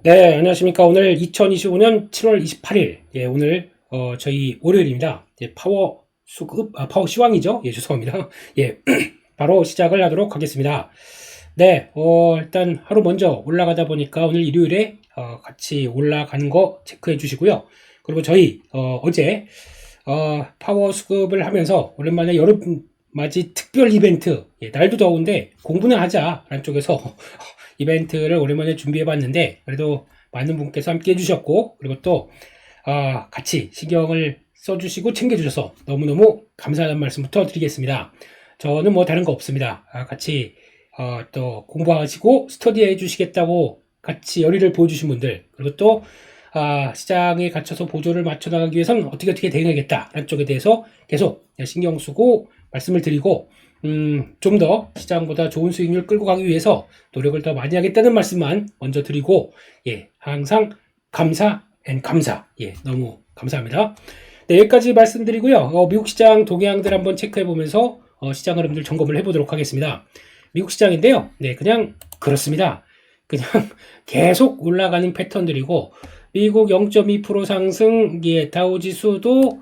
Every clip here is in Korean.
네, 안녕하십니까. 오늘 2025년 7월 28일, 오늘, 저희 월요일입니다. 파워 수급, 파워 시황이죠. 죄송합니다. 바로 시작을 하도록 하겠습니다. 네, 일단 하루 먼저 올라가다 보니까 오늘 일요일에, 같이 올라간 거 체크해 주시고요. 그리고 저희, 어제, 파워 수급을 하면서 오랜만에 여름 맞이 특별 이벤트, 날도 더운데 공부는 하자라는 쪽에서 이벤트를 오랜만에 준비해 봤는데, 그래도 많은 분께서 함께 해주셨고, 그리고 또 같이 신경을 써주시고 챙겨주셔서 너무너무 감사하다는 말씀부터 드리겠습니다. 저는 뭐 다른 거 없습니다. 같이 또 공부하시고 스터디해 주시겠다고 같이 열의를 보여주신 분들, 그리고 또 시장에 갇혀서 보조를 맞춰 나가기 위해서는 어떻게 대응하겠다라는 쪽에 대해서 계속 신경 쓰고 말씀을 드리고, 좀 더 시장보다 좋은 수익률 끌고 가기 위해서 노력을 더 많이 하겠다는 말씀만 먼저 드리고, 항상 감사, 너무 감사합니다. 네, 여기까지 말씀드리고요. 미국 시장 동향들 한번 체크해 보면서 시장 흐름들 점검을 해보도록 하겠습니다. 미국 시장인데요. 네, 그냥 그렇습니다. 그냥 계속 올라가는 패턴들이고, 미국 0.2% 상승, 다우지수도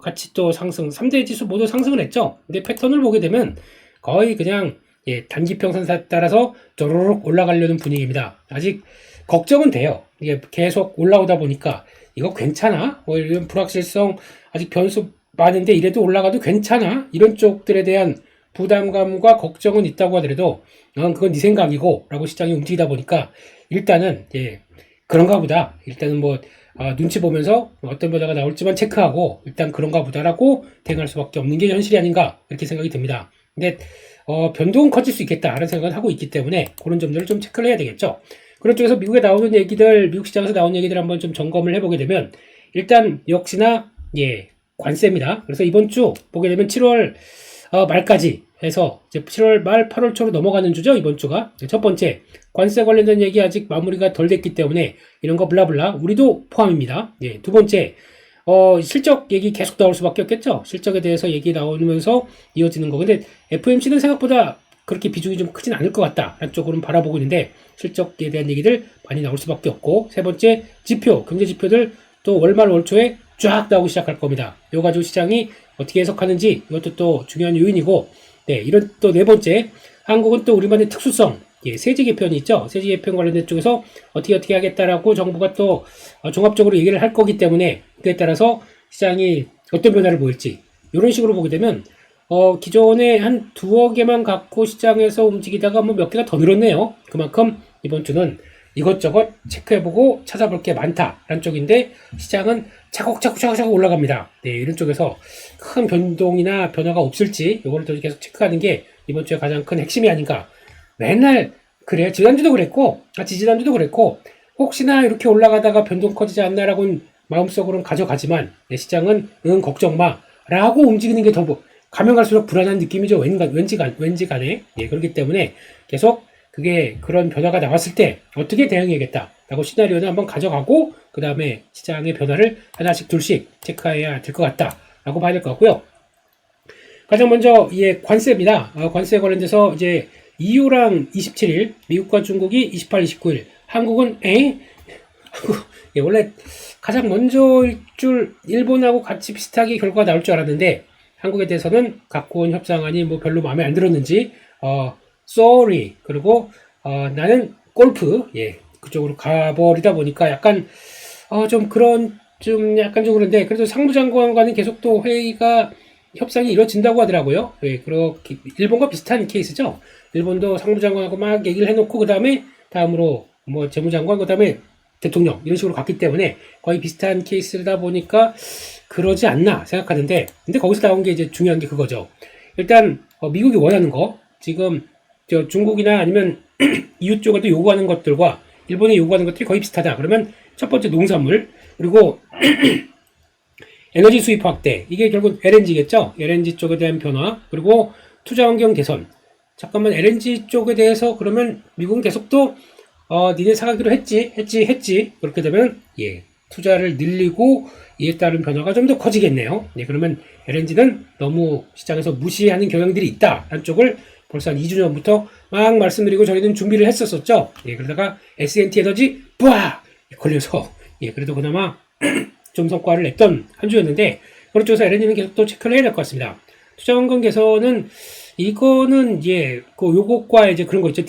같이 또 상승, 3대 지수 모두 상승을 했죠. 근데 패턴을 보게 되면 거의 그냥 단기 평선에 따라서 쪼르륵 올라가려는 분위기입니다. 아직 걱정은 돼요. 이게 계속 올라오다 보니까 이거 괜찮아? 이런 불확실성 아직 변수 많은데 이래도 올라가도 괜찮아? 이런 쪽들에 대한 부담감과 걱정은 있다고 하더라도 그건 네 생각이고 라고 시장이 움직이다 보니까 일단은 그런가 보다. 일단은 뭐 눈치 보면서 어떤 변화가 나올지만 체크하고 일단 그런가 보다라고 대응할 수밖에 없는 게 현실이 아닌가 이렇게 생각이 듭니다. 근데 변동은 커질 수 있겠다라는 생각을 하고 있기 때문에 그런 점들을 좀 체크를 해야 되겠죠. 그런 쪽에서 미국에 나오는 얘기들, 미국 시장에서 나오는 얘기들 한번 좀 점검을 해보게 되면 일단 역시나 관세입니다. 그래서 이번 주 보게 되면 7월 말까지 해서 이제 7월 말 8월 초로 넘어가는 주죠. 이번 주가 첫 번째 관세 관련된 얘기 아직 마무리가 덜 됐기 때문에 이런 거 블라블라 우리도 포함입니다. 두 번째 실적 얘기 계속 나올 수밖에 없겠죠. 실적에 대해서 얘기 나오면서 이어지는 거. 근데 FOMC는 생각보다 그렇게 비중이 좀 크진 않을 것 같다 라는 쪽으로는 바라보고 있는데 실적에 대한 얘기들 많이 나올 수밖에 없고, 세 번째 지표, 경제 지표들 또 월말 월초에 쫙 나오기 시작할 겁니다. 이거 가지고 시장이 어떻게 해석하는지 이것도 또 중요한 요인이고, 이런 또 네 번째 한국은 또 우리만의 특수성, 세제 개편이 있죠. 세제 개편 관련된 쪽에서 어떻게 하겠다라고 정부가 또 종합적으로 얘기를 할 거기 때문에 그에 따라서 시장이 어떤 변화를 보일지 이런 식으로 보게 되면 기존에 한 두어 개만 갖고 시장에서 움직이다가 뭐 몇 개가 더 늘었네요. 그만큼 이번 주는 이것저것 체크해보고 찾아볼 게 많다라는 쪽인데 시장은 차곡차곡 올라갑니다. 이런 쪽에서 큰 변동이나 변화가 없을지 이거를 또 계속 체크하는 게 이번 주에 가장 큰 핵심이 아닌가. 맨날 그래요. 지난주도 그랬고 지지난주도 그랬고 혹시나 이렇게 올라가다가 변동 커지지 않나라고는 마음속으로는 가져가지만 시장은 걱정 마 라고 움직이는 게 더 가면 갈수록 불안한 느낌이죠. 왠지 간에. 그렇기 때문에 계속 그게 그런 변화가 나왔을 때 어떻게 대응해야겠다 라고 시나리오는 한번 가져가고 그 다음에 시장의 변화를 하나씩 둘씩 체크해야 될 것 같다 라고 봐야 될 것 같고요. 가장 먼저 관세입니다. 관세에 관련돼서 이제 EU랑 27일, 미국과 중국이 28, 29일, 한국은 원래 가장 먼저일 줄 일본하고 같이 비슷하게 결과가 나올 줄 알았는데 한국에 대해서는 갖고 온 협상안이 뭐 별로 마음에 안 들었는지 sorry 그리고 나는 골프 그쪽으로 가버리다 보니까 약간 좀 그런데 그래도 상무장관과는 계속 또 회의가 협상이 이루어진다고 하더라고요. 그렇게 일본과 비슷한 케이스죠. 일본도 상무장관하고 막 얘기를 해놓고 그 다음에 다음으로 뭐 재무장관 그 다음에 대통령 이런 식으로 갔기 때문에 거의 비슷한 케이스다 보니까 그러지 않나 생각하는데, 근데 거기서 나온 게 이제 중요한 게 그거죠. 일단 미국이 원하는 거 지금 중국이나 아니면 EU 쪽에도 요구하는 것들과 일본이 요구하는 것들이 거의 비슷하다. 그러면 첫 번째 농산물, 그리고 에너지 수입 확대, 이게 결국 LNG겠죠. LNG 쪽에 대한 변화, 그리고 투자 환경 개선. 잠깐만 LNG 쪽에 대해서 그러면 미국은 계속 또 니네 사가기로 했지. 그렇게 되면 투자를 늘리고 이에 따른 변화가 좀 더 커지겠네요. 그러면 LNG는 너무 시장에서 무시하는 경향들이 있다라는 쪽을 벌써 한 2주 전부터 막 말씀드리고 저희는 준비를 했었었죠. 예, 그러다가 S&T 에너지 뿌아 걸려서 예, 그래도 그나마 좀 성과를 냈던 한 주였는데 그렇죠. LNG는 계속 또 체크를 해야 될 것 같습니다. 투자원금 개선은 이거는 예, 그 요것과 이제 그런 거 있죠.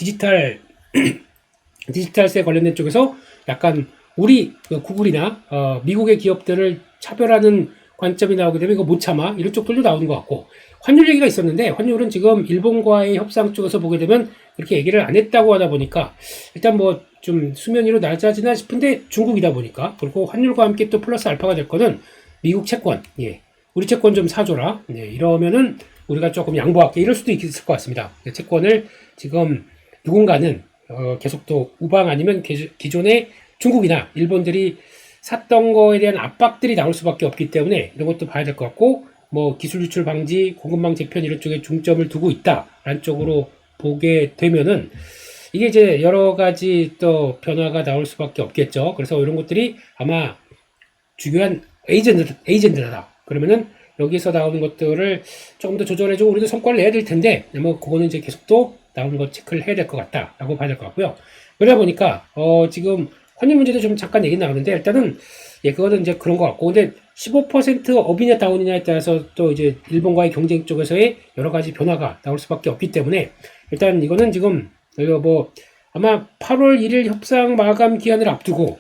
디지털세 관련된 쪽에서 약간 우리 구글이나 미국의 기업들을 차별하는 관점이 나오게 되면 이거 못 참아 이런 쪽들도 나오는 것 같고 환율 얘기가 있었는데 환율은 지금 일본과의 협상 쪽에서 보게 되면 그렇게 얘기를 안 했다고 하다 보니까 일단 뭐 좀 수면 위로 낮아지나 싶은데 중국이다 보니까 그리고 환율과 함께 또 플러스 알파가 될 거는 미국 채권 예 우리 채권 좀 사줘라 네, 이러면은 우리가 조금 양보할게 이럴 수도 있을 것 같습니다. 채권을 지금 누군가는 계속 또 우방 아니면 기존의 중국이나 일본들이 샀던 거에 대한 압박들이 나올 수밖에 없기 때문에 이런 것도 봐야 될 것 같고 뭐 기술 유출 방지, 공급망 재편 이런 쪽에 중점을 두고 있다라는 쪽으로 보게 되면은 이게 이제 여러 가지 또 변화가 나올 수밖에 없겠죠. 그래서 이런 것들이 아마 중요한 에이전트다. 그러면은 여기서 나오는 것들을 조금 더 조절해주고 우리도 성과를 내야 될 텐데 뭐 그거는 이제 계속 또 나오는 거 체크를 해야 될 것 같다라고 봐야 될 것 같고요. 그러다 보니까 지금 환율 문제도 좀 잠깐 얘기 나오는데 일단은 예 그거는 이제 그런 것 같고 근데 15% 업이냐 다운이냐에 따라서 또 이제 일본과의 경쟁 쪽에서의 여러 가지 변화가 나올 수밖에 없기 때문에 일단 이거는 지금 이거 뭐 아마 8월 1일 협상 마감 기한을 앞두고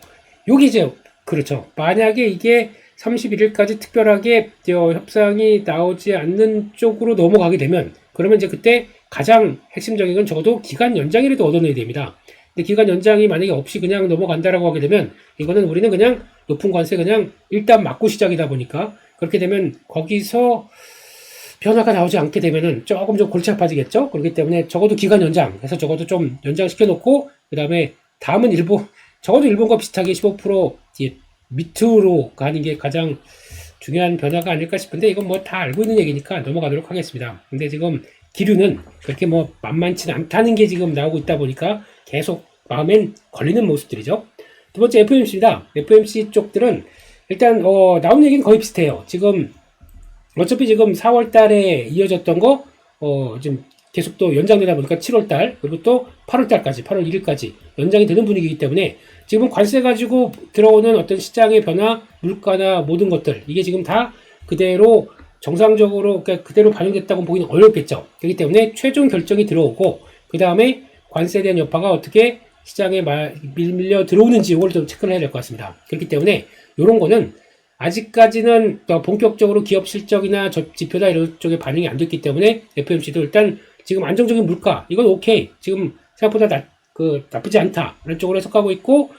여기 이제 그렇죠. 만약에 이게 31일까지 특별하게 협상이 나오지 않는 쪽으로 넘어가게 되면 그러면 이제 그때 가장 핵심적인 건 적어도 기간 연장이라도 얻어내야 됩니다. 근데 기간 연장이 만약에 없이 그냥 넘어간다라고 하게 되면 이거는 우리는 그냥 높은 관세 그냥 일단 맞고 시작이다 보니까 그렇게 되면 거기서 변화가 나오지 않게 되면은 조금 좀 골치 아파지겠죠. 그렇기 때문에 적어도 기간 연장 해서 적어도 좀 연장시켜 놓고 그 다음에 다음은 적어도 일본과 비슷하게 15% 밑으로 가는 게 가장 중요한 변화가 아닐까 싶은데 이건 뭐 다 알고 있는 얘기니까 넘어가도록 하겠습니다. 근데 지금 기류는 그렇게 뭐 만만치 않다는 게 지금 나오고 있다 보니까 계속 마음엔 걸리는 모습들이죠. 두 번째 FOMC입니다. FOMC 쪽들은 일단 나온 얘기는 거의 비슷해요. 지금 어차피 지금 4월 달에 이어졌던 거 지금 계속 또 연장되다 보니까 7월 달 그리고 또 8월 달까지 8월 1일까지 연장이 되는 분위기이기 때문에 지금 관세 가지고 들어오는 어떤 시장의 변화, 물가나 모든 것들 이게 지금 다 그대로 정상적으로 그러니까 그대로 반영됐다고 보기는 어렵겠죠. 그렇기 때문에 최종 결정이 들어오고 그 다음에 관세에 대한 여파가 어떻게 시장에 밀려 들어오는지 이걸 좀 체크를 해야 될 것 같습니다. 그렇기 때문에 이런 거는 아직까지는 본격적으로 기업 실적이나 지표나 이런 쪽에 반영이 안 됐기 때문에 FOMC도 일단 지금 안정적인 물가 이건 오케이 지금 생각보다 나쁘지 않다 이런 쪽으로 해석하고 있고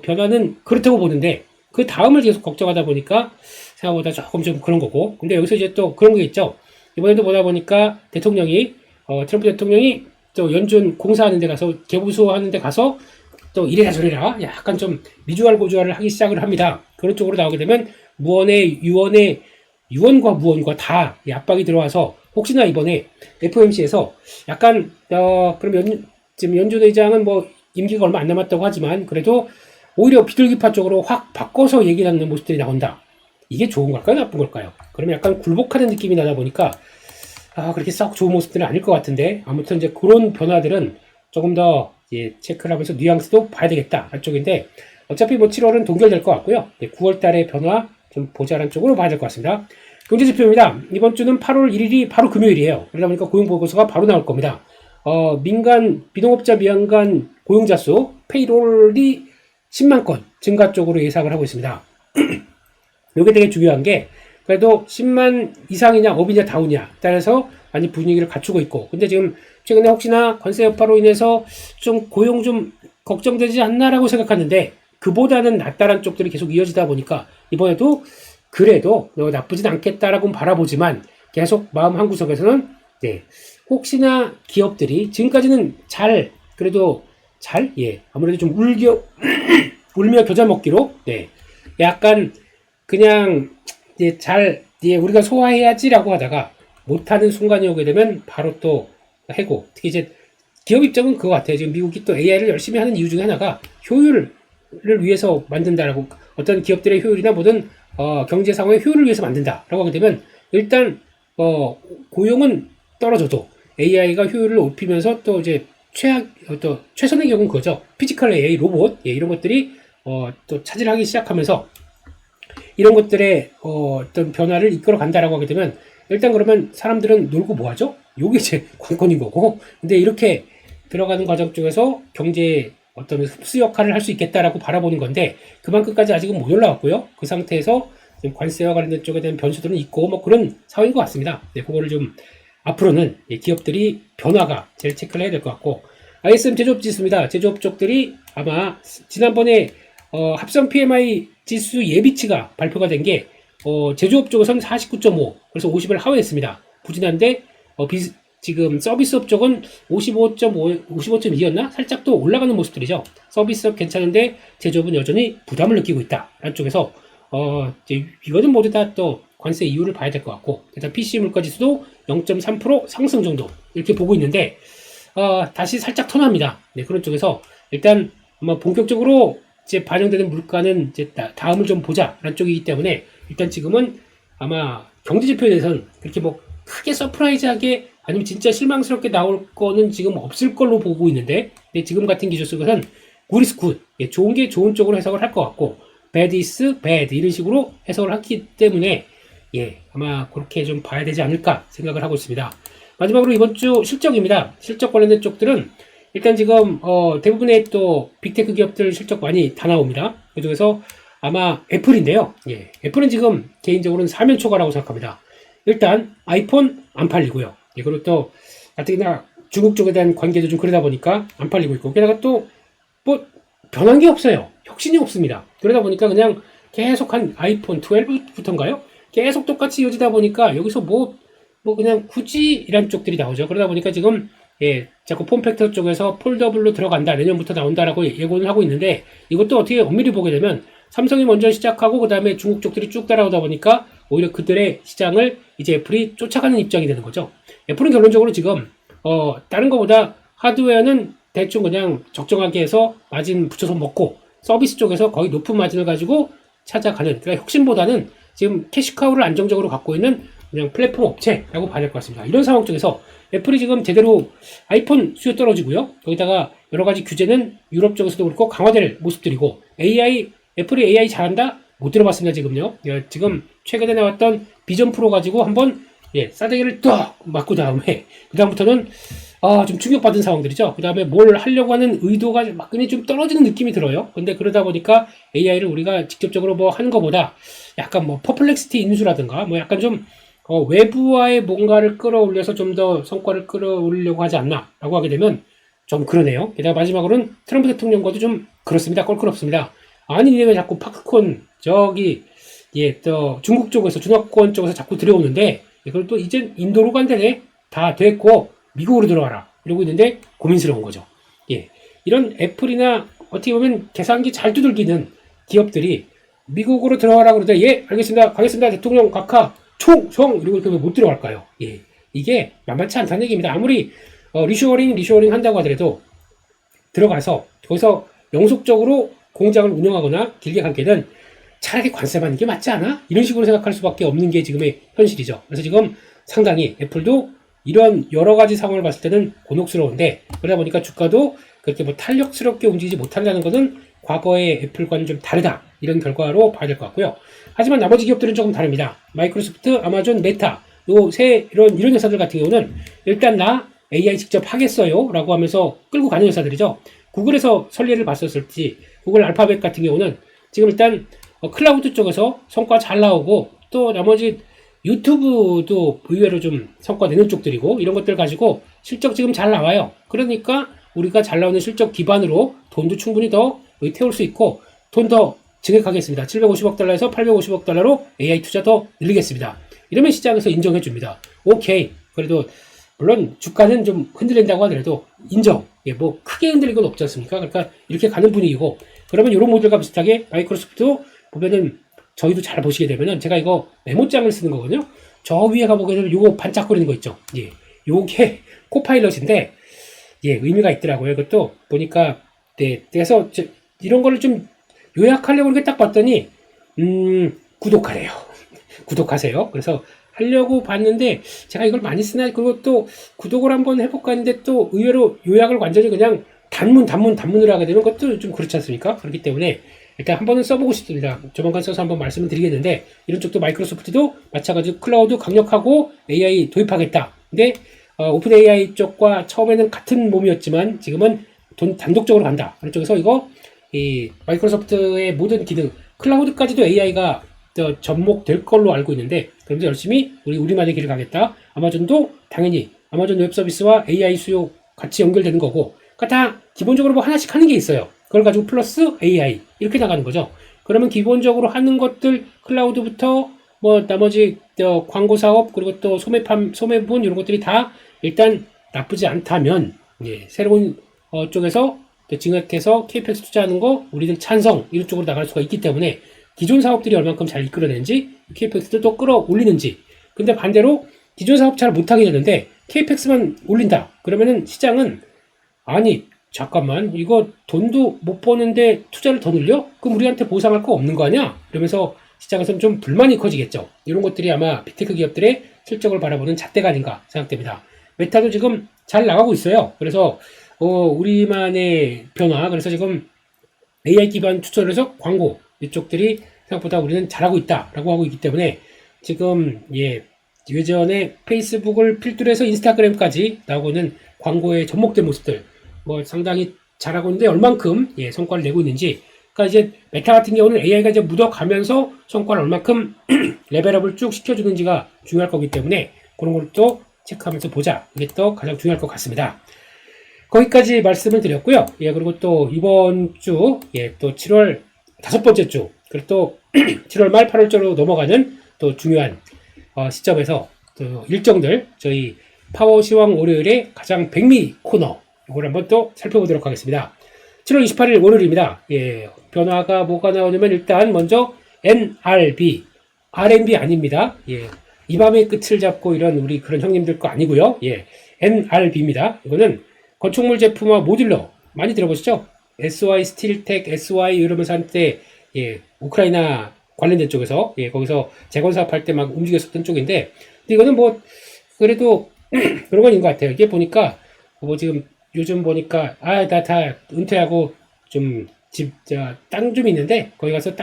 변화는 그렇다고 보는데 그 다음을 계속 걱정하다 보니까 생각보다 조금 좀 그런 거고 근데 여기서 이제 또 그런 게 있죠. 이번에도 보다 보니까 대통령이 트럼프 대통령이 또 연준 공사하는 데 가서 개부소 하는 데 가서 또 이래라 저래라 약간 좀 미주알고주알을 하기 시작을 합니다. 그런 쪽으로 나오게 되면 유언과 무언과 다 압박이 들어와서 혹시나 이번에 FOMC에서 약간 그럼 지금 연준 의장은 뭐 임기가 얼마 안 남았다고 하지만 그래도 오히려 비둘기파 쪽으로 확 바꿔서 얘기 하는 모습들이 나온다. 이게 좋은 걸까요? 나쁜 걸까요? 그러면 약간 굴복하는 느낌이 나다 보니까 그렇게 썩 좋은 모습들은 아닐 것 같은데 아무튼 이제 그런 변화들은 조금 더 체크를 하면서 뉘앙스도 봐야 되겠다 한쪽인데 어차피 뭐 7월은 동결될 것 같고요. 9월 달의 변화 좀 보자라는 쪽으로 봐야 될 것 같습니다. 경제지표입니다. 이번 주는 8월 1일이 바로 금요일이에요. 그러다 보니까 고용보고서가 바로 나올 겁니다. 비농업자 미연간 고용자 수 페이롤이 10만 건 증가 쪽으로 예상을 하고 있습니다. 이게 되게 중요한 게 그래도 10만 이상이냐 업이냐 다우냐 따라서 많이 분위기를 갖추고 있고 근데 지금 최근에 혹시나 관세 여파로 인해서 좀 고용 좀 걱정되지 않나라고 생각하는데 그보다는 낫다란 쪽들이 계속 이어지다 보니까 이번에도 그래도 나쁘진 않겠다라고 바라보지만 계속 마음 한구석에서는 혹시나 기업들이 지금까지는 아무래도 좀 울며 겨자 먹기로 약간 그냥 우리가 소화해야지라고 하다가 못하는 순간이 오게 되면 바로 또 해고. 특히 이제 기업 입장은 그거 같아요. 지금 미국이 또 AI를 열심히 하는 이유 중에 하나가 효율을 위해서 만든다라고 어떤 기업들의 효율이나 모든 경제 상황의 효율을 위해서 만든다라고 하게 되면 일단 고용은 떨어져도 AI가 효율을 높이면서 또 이제 또 최선의 경우는 그거죠. 피지컬 AI, 로봇, 예, 이런 것들이 또 차지를 하기 시작하면서 이런 것들의 어떤 변화를 이끌어 간다라고 하게 되면 일단 그러면 사람들은 놀고 뭐 하죠? 요게 이제 관건인 거고. 근데 이렇게 들어가는 과정 쪽에서 경제의 어떤 흡수 역할을 할 수 있겠다라고 바라보는 건데 그만큼까지 아직은 못 올라왔고요. 그 상태에서 지금 관세와 관련된 쪽에 대한 변수들은 있고 뭐 그런 상황인 것 같습니다. 네, 그거를 좀 앞으로는 기업들이 변화가 제일 체크를 해야 될 것 같고 ISM 제조업 지수입니다. 제조업 쪽들이 아마 지난번에 합성 PMI 지수 예비치가 발표가 된 게 제조업 쪽에서는 49.5 그래서 50을 하회했습니다. 부진한데 지금 서비스업 쪽은 55.5, 55.2였나? 살짝 또 올라가는 모습들이죠. 서비스업 괜찮은데 제조업은 여전히 부담을 느끼고 있다. 라는 쪽에서 이거는 모두 다 또 관세 이유를 봐야 될 것 같고 일단 PC 물가지수도 0.3% 상승 정도 이렇게 보고 있는데 다시 살짝 턴합니다. 네, 그런 쪽에서 일단 아마 본격적으로 이제 반영되는 물가는 이제 다음을 좀 보자라는 쪽이기 때문에 일단 지금은 아마 경제 지표에 대해서는 그렇게 뭐 크게 서프라이즈하게 아니면 진짜 실망스럽게 나올 거는 지금 없을 걸로 보고 있는데 지금 같은 기조 속에서는 good is good, 예, 좋은 게 좋은 쪽으로 해석을 할 것 같고 bad is bad 이런 식으로 해석을 하기 때문에 예, 아마 그렇게 좀 봐야 되지 않을까 생각을 하고 있습니다. 마지막으로 이번 주 실적입니다. 실적 관련된 쪽들은 일단 지금 대부분의 또 빅테크 기업들 실적 많이 다 나옵니다. 그중에서 아마 애플인데요. 예, 애플은 지금 개인적으로는 사면초가라고 생각합니다. 일단 아이폰 안 팔리고요. 예, 그리고 또 가뜩이나 중국 쪽에 대한 관계도 좀 그러다 보니까 안 팔리고 있고 게다가 또 뭐 변한 게 없어요. 혁신이 없습니다. 그러다 보니까 그냥 계속 한 아이폰 12부터인가요? 계속 똑같이 이어지다 보니까 여기서 뭐 그냥 굳이 이런 쪽들이 나오죠. 그러다 보니까 지금 예, 자꾸 폼팩터 쪽에서 폴더블로 들어간다. 내년부터 나온다라고 예고는 하고 있는데 이것도 어떻게 엄밀히 보게 되면 삼성이 먼저 시작하고 그 다음에 중국 쪽들이 쭉 따라오다 보니까 오히려 그들의 시장을 이제 애플이 쫓아가는 입장이 되는 거죠. 애플은 결론적으로 지금 다른 것보다 하드웨어는 대충 그냥 적정하게 해서 마진 붙여서 먹고 서비스 쪽에서 거의 높은 마진을 가지고 찾아가는 그러니까 혁신보다는 지금 캐시카우를 안정적으로 갖고 있는 그냥 플랫폼 업체라고 봐야 될 것 같습니다. 이런 상황 쪽에서 애플이 지금 제대로 아이폰 수요 떨어지고요. 거기다가 여러 가지 규제는 유럽 쪽에서도 그렇고 강화될 모습들이고 애플이 AI 잘한다? 못 들어봤습니다, 지금요. 예, 지금 최근에 나왔던 비전 프로 가지고 한번 싸대기를 딱 맞고 다음에 그다음부터는 좀 충격받은 상황들이죠. 그 다음에 뭘 하려고 하는 의도가 막근히 좀 떨어지는 느낌이 들어요. 근데 그러다 보니까 AI를 우리가 직접적으로 뭐 하는 것보다 약간 뭐 퍼플렉시티 인수라든가 뭐 약간 좀 외부와의 뭔가를 끌어올려서 좀 더 성과를 끌어올리려고 하지 않나 라고 하게 되면 좀 그러네요. 게다가 마지막으로는 트럼프 대통령과도 좀 그렇습니다. 껄끄럽습니다. 아니 왜 자꾸 팝콘 저기 또 중국 쪽에서 중화권 쪽에서 자꾸 들여오는데 이걸 또 이젠 인도로 간다네. 다 됐고 미국으로 들어가라 이러고 있는데 고민스러운 거죠. 예, 이런 애플이나 어떻게 보면 계산기 잘 두들기는 기업들이 미국으로 들어가라 그러다 예 알겠습니다 가겠습니다 대통령 각하 총 이러고 이렇게 못 들어갈까요? 예, 이게 만만치 않다는 얘기입니다. 아무리 리쇼어링 한다고 하더라도 들어가서 거기서 영속적으로 공장을 운영하거나 길게 가기에는 차라리 관세 받는 게 맞지 않아? 이런 식으로 생각할 수밖에 없는 게 지금의 현실이죠. 그래서 지금 상당히 애플도 이런 여러 가지 상황을 봤을 때는 곤혹스러운데 그러다 보니까 주가도 그렇게 뭐 탄력스럽게 움직이지 못한다는 것은 과거의 애플과는 좀 다르다 이런 결과로 봐야 될 것 같고요. 하지만 나머지 기업들은 조금 다릅니다. 마이크로소프트, 아마존, 메타 요 이런 회사들 같은 경우는 일단 나 AI 직접 하겠어요 라고 하면서 끌고 가는 회사들이죠. 구글에서 선례를 봤었을지 구글 알파벳 같은 경우는 지금 일단 클라우드 쪽에서 성과 잘 나오고 또 나머지 유튜브도 의외로 좀 성과 내는 쪽들이고 이런 것들 가지고 실적 지금 잘 나와요. 그러니까 우리가 잘 나오는 실적 기반으로 돈도 충분히 더 태울 수 있고 돈 더 증액하겠습니다. 750억 달러에서 850억 달러로 AI 투자 더 늘리겠습니다. 이러면 시장에서 인정해 줍니다. 오케이. 그래도 물론 주가는 좀 흔들린다고 하더라도 인정. 예, 뭐 크게 흔들린 건 없지 않습니까? 그러니까 이렇게 가는 분위기고 그러면 이런 모델과 비슷하게 마이크로소프트 보면은 저희도 잘 보시게 되면은 제가 이거 메모장을 쓰는 거거든요. 저 위에 가보게 되면 요거 반짝거리는 거 있죠. 예, 요게 코파일럿인데 예, 의미가 있더라고요. 이것도 보니까 그래서 이런 거를 좀 요약하려고 이렇게 딱 봤더니 구독하래요. 구독하세요. 그래서 하려고 봤는데 제가 이걸 많이 쓰나 그리고 또 구독을 한번 해볼까 했는데 또 의외로 요약을 완전히 그냥 단문으로 하게 되면 그것도 좀 그렇지 않습니까? 그렇기 때문에 일단 한 번은 써보고 싶습니다. 조만간 써서 한번 말씀을 드리겠는데 이런 쪽도 마이크로소프트도 마찬가지로 클라우드 강력하고 AI 도입하겠다. 근데 오픈 AI 쪽과 처음에는 같은 몸이었지만 지금은 단독적으로 간다. 그런 쪽에서 이거 이 마이크로소프트의 모든 기능 클라우드까지도 AI가 접목될 걸로 알고 있는데 그러면서 열심히 우리만의 길을 가겠다. 아마존도 당연히 아마존 웹 서비스와 AI 수요 같이 연결되는 거고 그러니까 다 기본적으로 뭐 하나씩 하는 게 있어요. 그걸 가지고 플러스 AI 이렇게 나가는 거죠. 그러면 기본적으로 하는 것들 클라우드부터 뭐 나머지 광고 사업 그리고 또 소매분 이런 것들이 다 일단 나쁘지 않다면 예, 새로운 쪽에서 증액해서 KPX 투자하는 거 우리는 찬성 이런 쪽으로 나갈 수가 있기 때문에 기존 사업들이 얼만큼 잘 이끌어내는지 KPX도 또 끌어올리는지 근데 반대로 기존 사업 잘 못하게 되는데 KPX만 올린다 그러면은 시장은 아니 잠깐만 이거 돈도 못 버는데 투자를 더 늘려? 그럼 우리한테 보상할 거 없는 거 아니야? 이러면서 시장에서는 좀 불만이 커지겠죠. 이런 것들이 아마 빅테크 기업들의 실적을 바라보는 잣대가 아닌가 생각됩니다. 메타도 지금 잘 나가고 있어요. 그래서 우리만의 변화 그래서 지금 AI 기반 추천을 해서 광고 이쪽들이 생각보다 우리는 잘하고 있다라고 하고 있기 때문에 지금 예전에 페이스북을 필두로 해서 인스타그램까지 나오고는 광고에 접목된 모습들 뭐 상당히 잘하고 있는데 얼만큼 성과를 내고 있는지 그러니까 이제 메타 같은 경우는 AI가 이제 묻어가면서 성과를 얼만큼 레벨업을 쭉 시켜주는지가 중요할 거기 때문에 그런 걸 또 체크하면서 보자 이게 또 가장 중요할 것 같습니다. 거기까지 말씀을 드렸고요. 그리고 또 이번 주 또 7월 5번째 주 그리고 또 7월 말 8월째로 넘어가는 또 중요한 시점에서 또 일정들 저희 파워시황 월요일에 가장 백미 코너 이걸 한번 또 살펴보도록 하겠습니다. 7월 28일 월요일입니다. 변화가 뭐가 나오냐면 일단 먼저 NRB, RMB 아닙니다. 이 밤의 끝을 잡고 이런 우리 그런 형님들 거 아니고요. NRB입니다. 이거는 건축물 제품화 모듈러 많이 들어보시죠? SY 스틸텍, SY 이러면서 한때 우크라이나 관련된 쪽에서 거기서 재건 사업할 때 막 움직였었던 쪽인데 근데 이거는 뭐 그래도 그런 건 있는 것 같아요. 이게 보니까 뭐 지금 요즘 보니까 나 다 은퇴하고 좀 땅 좀 있는데 거기 가서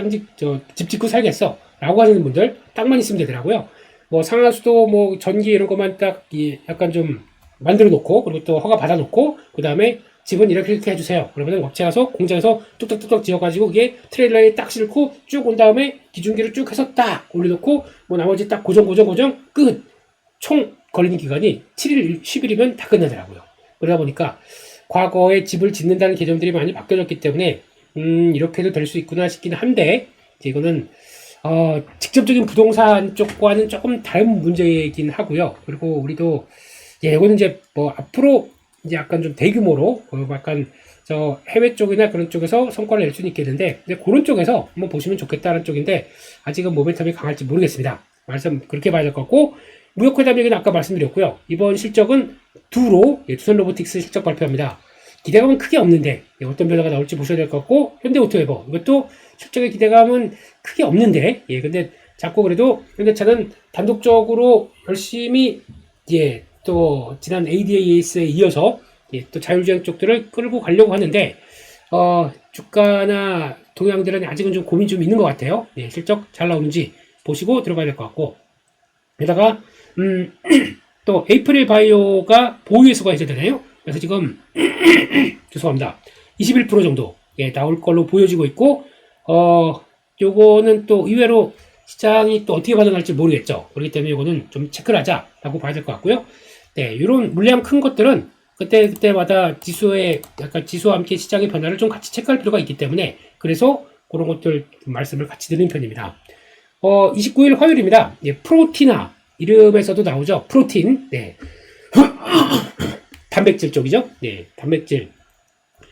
집 짓고 살겠어 라고 하시는 분들 땅만 있으면 되더라고요. 뭐 상하수도 뭐 전기 이런 것만 딱 약간 좀 만들어 놓고 그리고 또 허가 받아 놓고 그 다음에 집은 이렇게 해주세요. 그러면 업체 가서 공장에서 뚝뚝뚝뚝 지어가지고 이게 트레일러에 딱 싣고 쭉 온 다음에 기중기를 쭉 해서 딱 올려놓고 뭐 나머지 딱 고정 끝. 총 걸리는 기간이 7일, 10일이면 다 끝나더라고요. 그러다 보니까 과거에 집을 짓는다는 개념들이 많이 바뀌어졌기 때문에 이렇게도 될 수 있구나 싶긴 한데 이거는 직접적인 부동산 쪽과는 조금 다른 문제이긴 하고요. 그리고 우리도 이거는 이제 뭐 앞으로 이제 약간 좀 대규모로 약간 저 해외 쪽이나 그런 쪽에서 성과를 낼 수는 있겠는데 근데 그런 쪽에서 한번 보시면 좋겠다는 쪽인데 아직은 모멘텀이 강할지 모르겠습니다. 말씀 그렇게 봐야 될 것 같고 무역회담 얘기는 아까 말씀드렸고요. 이번 실적은 두산 로보틱스 실적 발표합니다. 기대감은 크게 없는데 어떤 변화가 나올지 보셔야 될 것 같고 현대오토웨버 이것도 실적의 기대감은 크게 없는데 근데 자꾸 그래도 현대차는 단독적으로 열심히 또 지난 ADAS에 이어서 또 자율주행 쪽들을 끌고 가려고 하는데 주가나 동향들은 아직은 좀 고민 좀 있는 것 같아요. 실적 잘 나오는지 보시고 들어가야 될 것 같고 게다가 또 에이프릴 바이오가 보유해소가 해제되네요. 그래서 지금 죄송합니다. 21% 정도 나올 걸로 보여지고 있고 요거는 또 의외로 시장이 또 어떻게 반응할지 모르겠죠. 그렇기 때문에 이거는 좀 체크를 하자라고 봐야 될 것 같고요. 이런 물량 큰 것들은 그때마다 지수와 함께 시장의 변화를 좀 같이 체크할 필요가 있기 때문에 그래서 그런 것들 말씀을 같이 드리는 편입니다. 29일 화요일입니다. 프로티나 이름에서도 나오죠. 프로틴. 단백질 쪽이죠. 단백질.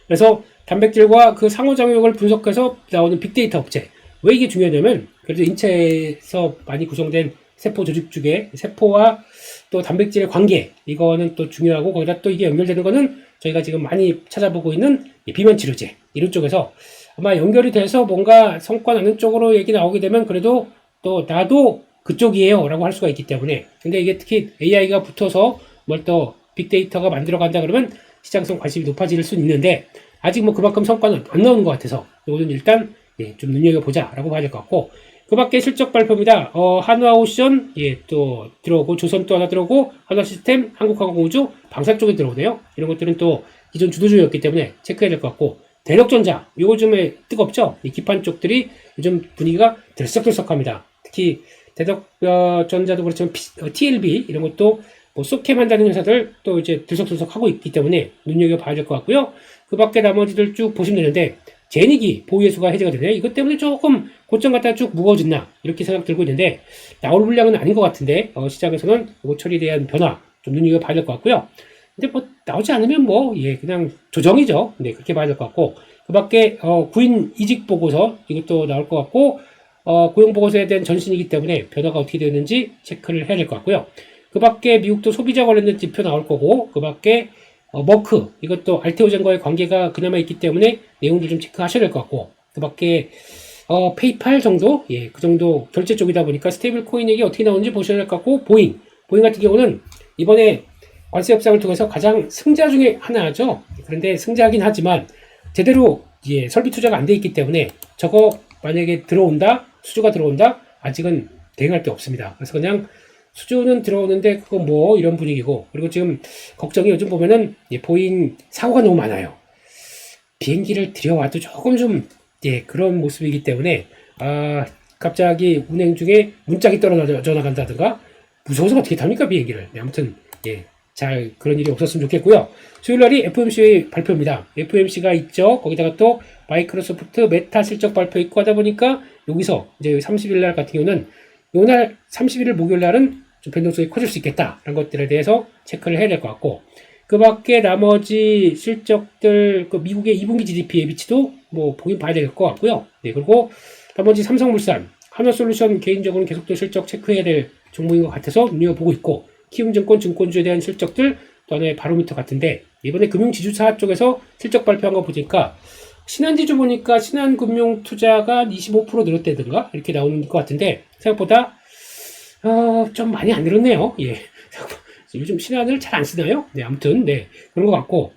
그래서 단백질과 그 상호작용을 분석해서 나오는 빅데이터 업체. 왜 이게 중요하냐면 그래도 인체에서 많이 구성된 세포 조직 중에 세포와 또 단백질의 관계 이거는 또 중요하고 거기다 또 이게 연결되는 거는 저희가 지금 많이 찾아보고 있는 비만 치료제 이런 쪽에서 아마 연결이 돼서 뭔가 성과 나는 쪽으로 얘기 나오게 되면 그래도 또 나도 그쪽이에요 라고 할 수가 있기 때문에. 근데 이게 특히 AI가 붙어서 뭘 또 빅데이터가 만들어 간다 그러면 시장성 관심이 높아질 수는 있는데, 아직 뭐 그만큼 성과는 안 나오는 것 같아서 이거는 일단 좀 눈여겨보자 라고 봐야 될 것 같고, 그 밖에 실적 발표입니다. 한화오션 또 들어오고, 조선 또 하나 들어오고, 한화시스템, 한국항공우주, 방산 쪽에 들어오네요. 이런 것들은 또 기존 주도주였기 때문에 체크해야 될 것 같고, 대력전자 요즘에 뜨겁죠. 이 기판 쪽들이 요즘 분위기가 들썩들썩합니다. 특히 대덕전자도 그렇지만 TLB 이런 것도 뭐 소캠 한다는 회사들 또 이제 들썩들썩 하고 있기 때문에 눈여겨봐야 될 것 같고요. 그 밖에 나머지들 쭉 보시면 되는데, 제닉이 보유예수가 해제가 되네요. 이것 때문에 조금 고점 갖다 쭉 무거워졌나 이렇게 생각 들고 있는데, 나올 물량은 아닌 것 같은데 시장에서는 이거 처리에 대한 변화 좀 눈여겨봐야 될 것 같고요. 근데 뭐 나오지 않으면 뭐 그냥 조정이죠. 네, 그렇게 봐야 될 것 같고, 그 밖에 구인 이직 보고서 이것도 나올 것 같고, 고용 보고서에 대한 전신이기 때문에 변화가 어떻게 되는지 체크를 해야 될 것 같고요. 그 밖에 미국도 소비자 관련된 지표 나올 거고, 그 밖에 머크 이것도 알테오젠과의 관계가 그나마 있기 때문에 내용들 좀 체크하셔야 될 것 같고, 그 밖에 페이팔 정도, 그 정도 결제 쪽이다 보니까 스테이블 코인액이 어떻게 나오는지 보셔야 될 것 같고, 보잉 같은 경우는 이번에 관세 협상을 통해서 가장 승자 중에 하나죠. 그런데 승자긴 하지만 제대로 설비 투자가 안 돼 있기 때문에 저거 만약에 들어온다, 수주가 들어온다, 아직은 대응할 게 없습니다. 그래서 그냥 수주는 들어오는데 그거 뭐 이런 분위기고, 그리고 지금 걱정이 요즘 보면은 보잉 사고가 너무 많아요. 비행기를 들여와도 조금 좀 그런 모습이기 때문에 갑자기 운행 중에 문짝이 떨어져 나간다든가 무서워서 어떻게 탑니까 비행기를. 아무튼 잘 그런 일이 없었으면 좋겠고요. 수요일날이 FOMC 발표입니다. FOMC가 있죠. 거기다가 또 마이크로소프트 메타 실적 발표 있고 하다 보니까 여기서 이제 30일날 같은 경우는 요날 31일 목요일날은 좀 변동성이 커질 수 있겠다라는 것들에 대해서 체크를 해야 될 것 같고, 그 밖에 나머지 실적들, 그 미국의 2분기 GDP의 위치도 뭐 보긴 봐야 될 것 같고요. 그리고 나머지 삼성물산, 한화솔루션 개인적으로는 계속 또 실적 체크해야 될 종목인 것 같아서 눈여겨보고 있고, 키움증권 증권주에 대한 실적들 또 하나의 바로미터 같은데, 이번에 금융지주사 쪽에서 실적 발표한 거 보니까 신한지주 보니까 신한금융투자가 25% 늘었다든가 이렇게 나오는 것 같은데, 생각보다 좀 많이 안 늘었네요. 요즘 신한을 잘 안 쓰나요? 아무튼 그런 것 같고,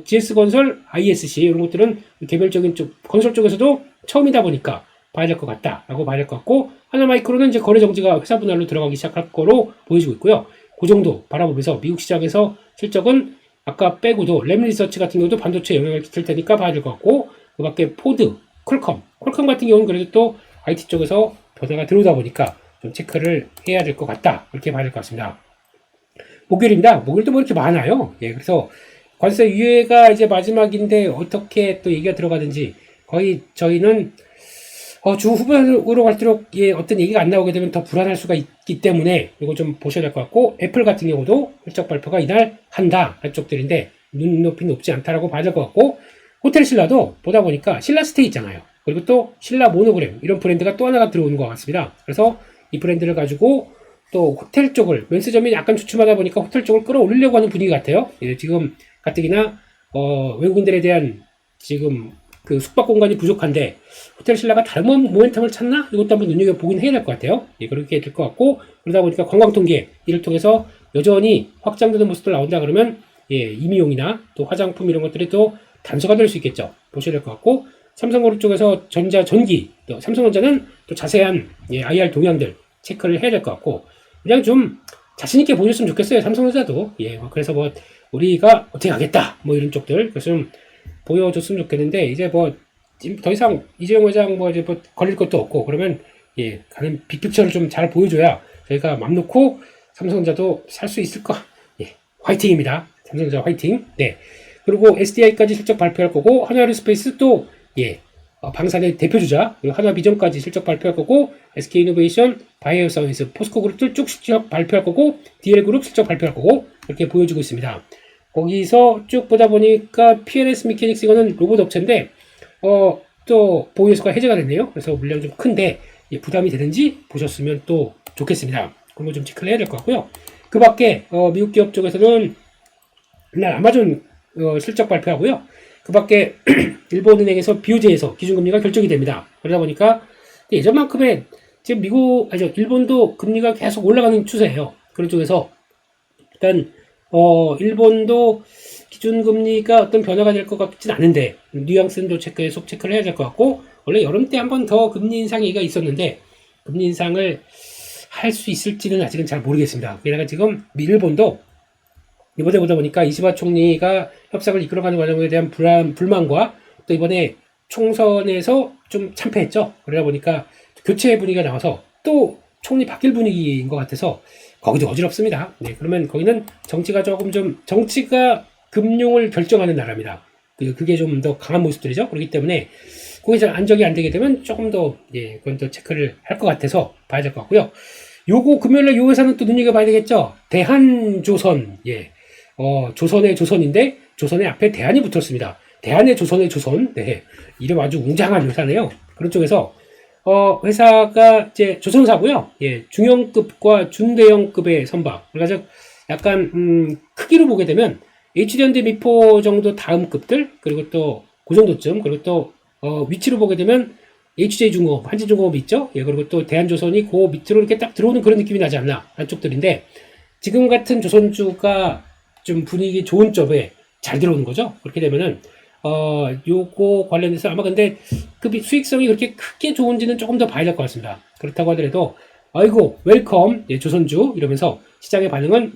GS건설, ISC 이런 것들은 개별적인 쪽 건설 쪽에서도 처음이다 보니까 봐야 될 것 같다라고 봐야 될 것 같고, 하나마이크로는 이제 거래 정지가 회사 분할로 들어가기 시작할 거로 보여지고 있고요. 그 정도 바라보면서 미국 시장에서 실적은 아까 빼고도 램리서치 같은 경우도 반도체 영향을 끼칠 테니까 봐야 될 것 같고, 그 밖에 포드, 퀄컴 같은 경우는 그래도 또 IT 쪽에서 변화가 들어오다 보니까 좀 체크를 해야 될 것 같다, 그렇게 봐야 될 것 같습니다. 목요일입니다. 목요일도 뭐 이렇게 많아요. 그래서 관세 유예가 이제 마지막인데 어떻게 또 얘기가 들어가든지, 거의 저희는 주 후반으로 갈수록 어떤 얘기가 안 나오게 되면 더 불안할 수가 있기 때문에 이거 좀 보셔야 될 것 같고, 애플 같은 경우도 실적 발표가 이날 한다 할 쪽들인데 눈높이 높지 않다라고 봐야 될 것 같고, 호텔 신라도 보다 보니까 신라 스테이 있잖아요. 그리고 또 신라 모노그램 이런 브랜드가 또 하나가 들어오는 것 같습니다. 그래서 이 브랜드를 가지고 또 호텔 쪽을, 면세점이 약간 주춤하다 보니까 호텔 쪽을 끌어올리려고 하는 분위기 같아요. 지금 가뜩이나 외국인들에 대한 지금 그 숙박 공간이 부족한데 호텔 신라가 다른 모멘텀을 찾나? 이것도 한번 눈여겨보긴 해야 될 것 같아요. 그렇게 될 것 같고, 그러다 보니까 관광통계 이를 통해서 여전히 확장되는 모습들 나온다 그러면 임의용이나 또 화장품 이런 것들이 또 단서가 될 수 있겠죠. 보셔야 될 것 같고, 삼성그룹 쪽에서 전기, 또 삼성전자는 또 자세한 IR 동향들 체크를 해야 될 것 같고, 그냥 좀 자신있게 보셨으면 좋겠어요. 삼성전자도. 그래서 뭐 우리가 어떻게 하겠다 뭐 이런 쪽들 그래서 좀 보여줬으면 좋겠는데, 이제 뭐 더 이상 이재용 회장 뭐 이제 뭐 걸릴 것도 없고 그러면 가는 빅픽처를 좀 잘 보여줘야 저희가 맘 놓고 삼성전자도 살 수 있을 거. 화이팅입니다. 삼성전자 화이팅. 그리고 SDI까지 실적 발표할 거고, 한화에어스페이스 또 방산의 대표주자, 그리고 한화비전까지 실적 발표할 거고, SK이노베이션, 바이오사이언스, 포스코그룹들 쭉 실적 발표할 거고, DL그룹 실적 발표할 거고, 이렇게 보여주고 있습니다. 거기서 쭉 보다 보니까 PLS 미케닉스, 이거는 로봇 업체인데 또 보유예수가 해제가 됐네요. 그래서 물량 좀 큰데 부담이 되는지 보셨으면 또 좋겠습니다. 그런 거 좀 체크를 해야 될 것 같고요. 그 밖에 미국 기업 쪽에서는 그날 아마존 실적 발표하고요. 그 밖에 일본은행에서 BOJ에서 기준금리가 결정이 됩니다. 그러다 보니까 예전만큼의 지금 일본도 금리가 계속 올라가는 추세예요. 그런 쪽에서 일단 일본도 기준금리가 어떤 변화가 될 것 같진 않은데 뉘앙스는 또 계속 체크를 해야 될 것 같고, 원래 여름 때 한 번 더 금리 인상 얘기가 있었는데 금리 인상을 할 수 있을지는 아직은 잘 모르겠습니다. 게다가 지금 일본도 이번에 보다 보니까 이시바 총리가 협상을 이끌어가는 과정에 대한 불만과 또 이번에 총선에서 좀 참패했죠. 그러다 보니까 교체 분위기가 나와서 또 총리 바뀔 분위기인 것 같아서 거기도 어지럽습니다. 네, 그러면 거기는 정치가 정치가 금융을 결정하는 나라입니다. 그게 좀 더 강한 모습들이죠. 그렇기 때문에 거기 잘 안정이 안 되게 되면 조금 더, 예, 그건 또 체크를 할 것 같아서 봐야 될 것 같고요. 요거 금요일날 요 회사는 또 눈여겨봐야 되겠죠. 대한조선, 예. 조선의 조선인데 조선의 앞에 대한이 붙었습니다. 대한의 조선의 조선. 네. 이름 아주 웅장한 회사네요. 그런 쪽에서 회사가 이제 조선사고요. 예. 중형급과 준대형급의 선박. 그래서 약간 크기로 보게 되면 HD현대 미포 정도 다음 급들, 그리고 또 그 정도쯤, 그리고 또 위치로 보게 되면 HJ중공업, 한진중공업 있죠? 예, 그리고 또 대한조선이 그 밑으로 이렇게 딱 들어오는 그런 느낌이 나지 않나, 한쪽들인데, 지금 같은 조선주가 좀 분위기 좋은 쪽에 잘 들어오는 거죠? 그렇게 되면은, 요거 관련해서 아마 근데 수익성이 그렇게 크게 좋은지는 조금 더 봐야 될 것 같습니다. 그렇다고 하더라도, 아이고, 웰컴, 예, 조선주, 이러면서 시장의 반응은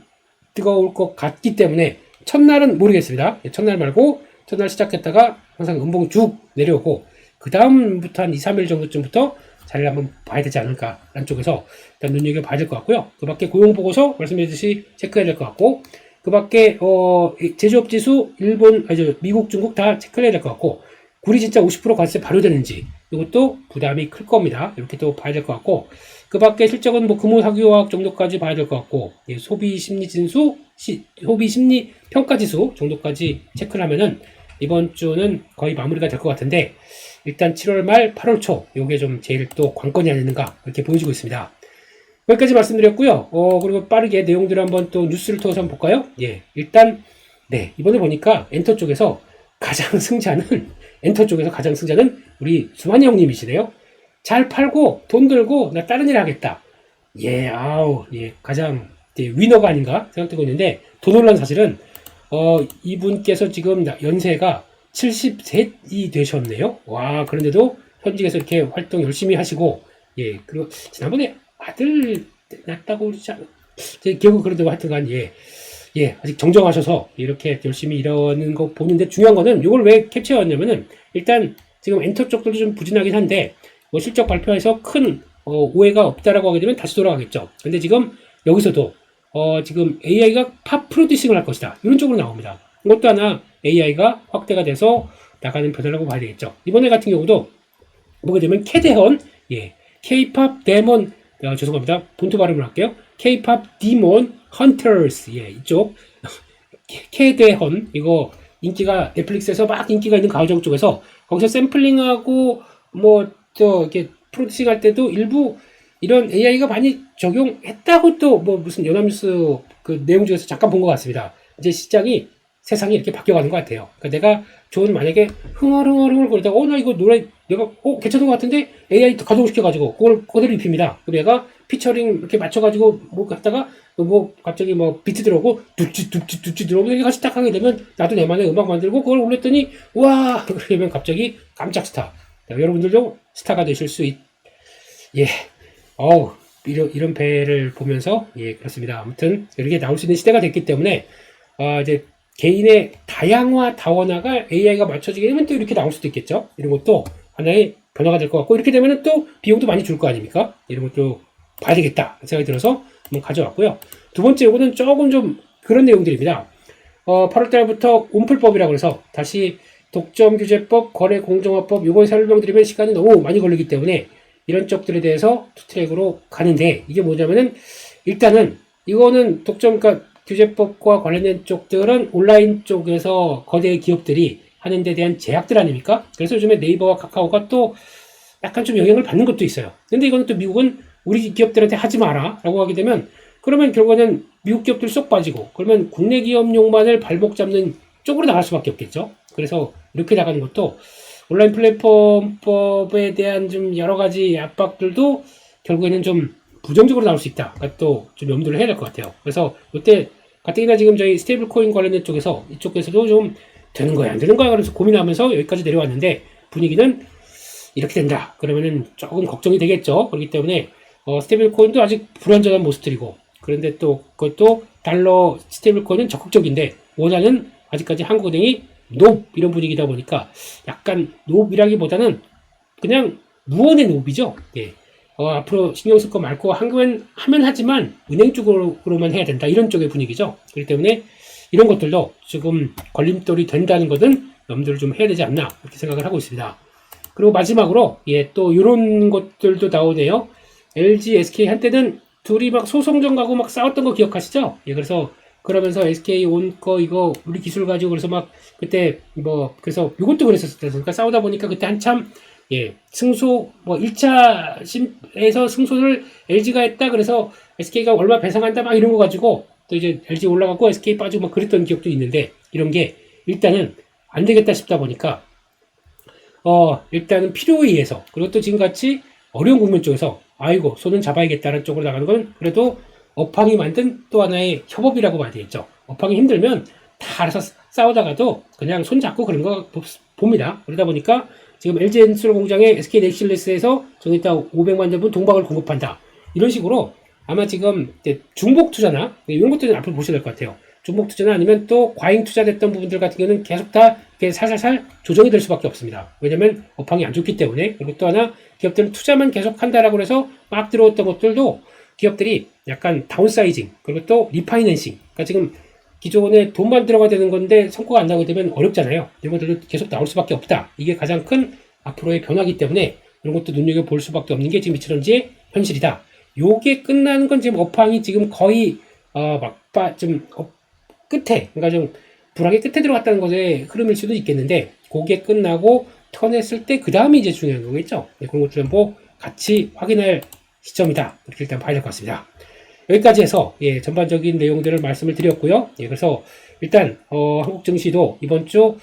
뜨거울 것 같기 때문에, 첫날은 모르겠습니다. 예, 첫날 말고, 첫날 시작했다가 항상 음봉 쭉 내려오고, 그 다음부터 한 2, 3일 정도쯤부터 자리를 한번 봐야 되지 않을까 라는 쪽에서 일단 눈여겨봐야 될 것 같고요. 그 밖에 고용보고서 말씀드렸듯이 체크해야 될 것 같고, 그 밖에 제조업지수 미국, 중국 다 체크해야 될 것 같고, 굴이 진짜 50% 과세 발효되는지 이것도 부담이 클 겁니다. 이렇게 또 봐야 될 것 같고, 그 밖에 실적은 뭐 금호사교학 정도까지 봐야 될 것 같고, 예, 소비 심리 평가 지수 정도까지 체크를 하면은 이번 주는 거의 마무리가 될 것 같은데, 일단 7월 말 8월 초 요게 좀 제일 또 관건이 아니는가 이렇게 보여지고 있습니다. 여기까지 말씀드렸고요. 그리고 빠르게 내용들을 한번 또 뉴스를 통해서 한번 볼까요? 예, 일단 네, 이번에 보니까 엔터 쪽에서 가장 승자는 우리 수만이 형님이시네요. 잘 팔고 돈 들고 나 다른 일 하겠다. 예, 예, 가장 위너가 아닌가 생각되고 있는데, 더 놀란 사실은 이분께서 지금 연세가 73이 되셨네요. 와, 그런데도 현직에서 이렇게 활동 열심히 하시고, 예, 그리고 지난번에 아들 낳았다고 그러지 않았, 결국 그래도 하여튼간, 예, 아직 정정하셔서 이렇게 열심히 일하는 거 보는데, 중요한 거는 이걸 왜 캡처해왔냐면은, 일단 지금 엔터 쪽들도 좀 부진하긴 한데, 뭐 실적 발표에서 큰 오해가 없다라고 하게 되면 다시 돌아가겠죠. 근데 지금 여기서도 지금 AI가 팝 프로듀싱을 할 것이다, 이런 쪽으로 나옵니다. 이것도 하나 AI가 확대가 돼서 나가는 변화라고 봐야 되겠죠. 이번에 같은 경우도 보게 되면 캐대헌, 예, K-팝 데몬, 죄송합니다, 본토 발음을 할게요. K-팝 디몬 헌터스, 예, 이쪽 캐대헌, 이거 인기가 넷플릭스에서 막 인기가 있는 가요정 쪽에서 거기서 샘플링하고 이렇게 프로듀싱 할 때도 일부 이런 AI가 많이 적용했다고 또 무슨 연합뉴스 그 내용 중에서 잠깐 본 것 같습니다. 이제 세상이 이렇게 바뀌어가는 것 같아요. 그러니까 내가 만약에 흥얼흥얼 거리다가 나 이거 노래 내가 괜찮은 것 같은데 AI 가동시켜가지고 그걸 그대로 입힙니다. 그럼 얘가 피처링 이렇게 맞춰가지고 갖다가 갑자기 비트 들어오고 둑지 들어오고 이게 같이 딱 하게 되면 나도 내만의 음악 만들고 그걸 올렸더니 와, 그러면 갑자기 깜짝 스타. 여러분들도 스타가 되실 수 예. 이런 배를 보면서, 예, 그렇습니다. 아무튼 이렇게 나올 수 있는 시대가 됐기 때문에 이제 개인의 다원화가 AI가 맞춰지게 되면 또 이렇게 나올 수도 있겠죠. 이런 것도 하나의 변화가 될 것 같고, 이렇게 되면 또 비용도 많이 줄 거 아닙니까? 이런 것도 봐야 되겠다 생각이 들어서 한번 가져왔고요. 두 번째 요거는 조금 좀 그런 내용들입니다. 8월달부터 온풀법이라고 해서 다시 독점규제법, 거래공정화법 요걸 설명드리면 시간이 너무 많이 걸리기 때문에 이런 쪽들에 대해서 투트랙으로 가는데, 이게 뭐냐면은 일단은 이거는 그러니까 규제법과 관련된 쪽들은 온라인 쪽에서 거대 기업들이 하는 데 대한 제약들 아닙니까? 그래서 요즘에 네이버와 카카오가 또 약간 좀 영향을 받는 것도 있어요. 근데 이거는 또 미국은 우리 기업들한테 하지 마라 라고 하게 되면, 그러면 결국에는 미국 기업들 쏙 빠지고, 그러면 국내 기업용만을 발목 잡는 쪽으로 나갈 수밖에 없겠죠. 그래서 이렇게 나가는 것도 온라인 플랫폼법에 대한 좀 여러 가지 압박들도 결국에는 좀 부정적으로 나올 수 있다. 또 좀 염두를 해야 될 것 같아요. 그래서 이때 가뜩이나 지금 저희 스테이블 코인 관련된 쪽에서 이쪽에서도 좀 되는 거야 안 되는 거야 그래서 고민하면서 여기까지 내려왔는데 분위기는 이렇게 된다. 그러면은 조금 걱정이 되겠죠. 그렇기 때문에 스테이블 코인도 아직 불안정한 모습들이고 그런데 또 그것도 달러 스테이블 코인은 적극적인데 원화는 아직까지 한국은행이 높 이런 분위기다 보니까 약간 높이라기보다는 그냥 무언의 높이죠. 예. 앞으로 신경 쓸 거 많고 한국은 하면 하지만 은행 쪽으로만 해야 된다 이런 쪽의 분위기죠. 그렇기 때문에 이런 것들도 지금 걸림돌이 된다는 것은 염두를 좀 해야 되지 않나 이렇게 생각을 하고 있습니다. 그리고 마지막으로 또 이런 것들도 나오네요. LG, SK 한때는 둘이 막 소송전 가고 막 싸웠던 거 기억하시죠? 그래서 그러면서 SK 온 거 이거 우리 기술 가지고 그래서 막 그때 그래서 이것도 그랬었을 때 그러니까 싸우다 보니까 그때 한참 승소 1차 심에서 승소를 LG가 했다 그래서 SK가 얼마 배상한다 막 이런 거 가지고 또 이제 LG 올라가고 SK 빠지고 막 그랬던 기억도 있는데 이런 게 일단은 안 되겠다 싶다 보니까 일단은 필요에 의해서 그리고 또 지금같이 어려운 국면 쪽에서 아이고 손은 잡아야겠다는 쪽으로 나가는 건 그래도 업황이 만든 또 하나의 협업이라고 봐야 되겠죠. 업황이 힘들면 다 알아서 싸우다가도 그냥 손 잡고 그런 거 봅니다. 그러다 보니까 지금 LG 엔솔 공장에 SK 넥실레스에서 저기다 500만 대분 동박을 공급한다. 이런 식으로 아마 지금 중복 투자나 이런 것들은 앞으로 보셔야 될 것 같아요. 중복 투자나 아니면 또 과잉 투자됐던 부분들 같은 경우는 계속 다 이렇게 살살살 조정이 될 수밖에 없습니다. 왜냐면 업황이 안 좋기 때문에. 그리고 또 하나 기업들은 투자만 계속 한다라고 해서 막 들어왔던 것들도 기업들이 약간 다운사이징 그리고 또 리파이낸싱 그러니까 지금 기존에 돈만 들어가야 되는 건데 성과가 안 나오게 되면 어렵잖아요. 이런 것들도 계속 나올 수밖에 없다. 이게 가장 큰 앞으로의 변화이기 때문에 이런 것도 눈여겨볼 수밖에 없는 게 지금 미치런지의 현실이다. 요게 끝나는 건 지금 업황이 지금 거의 끝에 그러니까 좀 불황의 끝에 들어갔다는 것의 흐름일 수도 있겠는데 그게 끝나고 턴했을 때 그 다음이 이제 중요한 거겠죠. 그런 것들은 같이 확인할 시점이다. 이렇게 일단 봐야 될 것 같습니다. 여기까지 해서 전반적인 내용들을 말씀을 드렸고요. 그래서 일단 한국 증시도 이번 주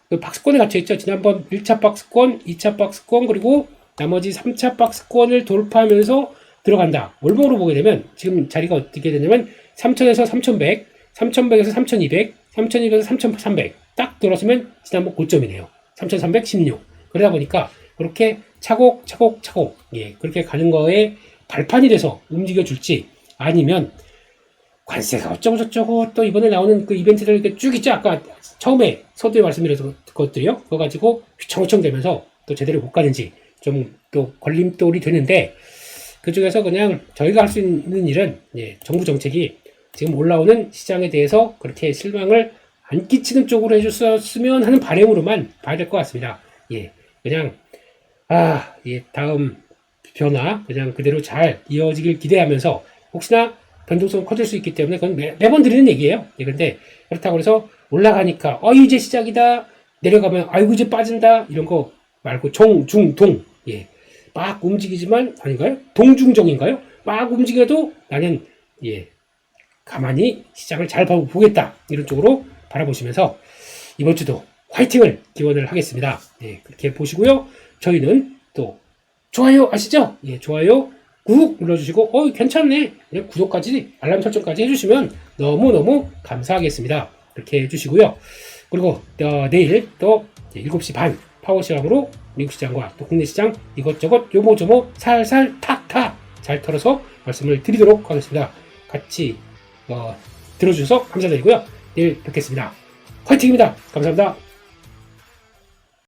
그 박스권에 갇혀있죠. 지난번 1차 박스권, 2차 박스권 그리고 나머지 3차 박스권을 돌파하면서 들어간다. 월봉으로 보게 되면 지금 자리가 어떻게 되냐면 3000에서 3100, 3100에서 3200, 3200에서 3300 딱 들어서면 지난번 고점이네요. 3316. 그러다 보니까 그렇게 차곡차곡 그렇게 가는 거에 발판이 돼서 움직여 줄지 아니면 관세가 어쩌고 저쩌고 또 이번에 나오는 그 이벤트들 이렇게 쭉 있죠. 아까 처음에 서두에 말씀드렸던 것들이요. 그거 가지고 휘청휘청 되면서 또 제대로 못 가는지 좀 또 걸림돌이 되는데 그 중에서 그냥 저희가 할 수 있는 일은 정부 정책이 지금 올라오는 시장에 대해서 그렇게 실망을 안 끼치는 쪽으로 해줬으면 하는 바람으로만 봐야 될 것 같습니다. 그냥 다음 변화 그냥 그대로 잘 이어지길 기대하면서 혹시나 변동성은 커질 수 있기 때문에 그건 매번 드리는 얘기예요. 그런데 그렇다고 해서 올라가니까 이제 시작이다 내려가면 아이고 이제 빠진다 이런 거 말고 종, 중, 동 막 움직이지만 아닌가요? 동중정인가요? 막 움직여도 나는 가만히 시장을 잘 보겠다 이런 쪽으로 바라보시면서 이번 주도 화이팅을 기원을 하겠습니다. 그렇게 보시고요. 저희는 또 좋아요 아시죠? 좋아요 꾹 눌러주시고 괜찮네 구독까지 알람 설정까지 해주시면 너무너무 감사하겠습니다. 그렇게 해주시고요. 그리고 내일 또 7시 반 파워시황으로 미국 시장과 또 국내 시장 이것저것 요모조모 살살 탁탁 잘 털어서 말씀을 드리도록 하겠습니다. 같이 들어주셔서 감사드리고요. 내일 뵙겠습니다. 화이팅입니다. 감사합니다.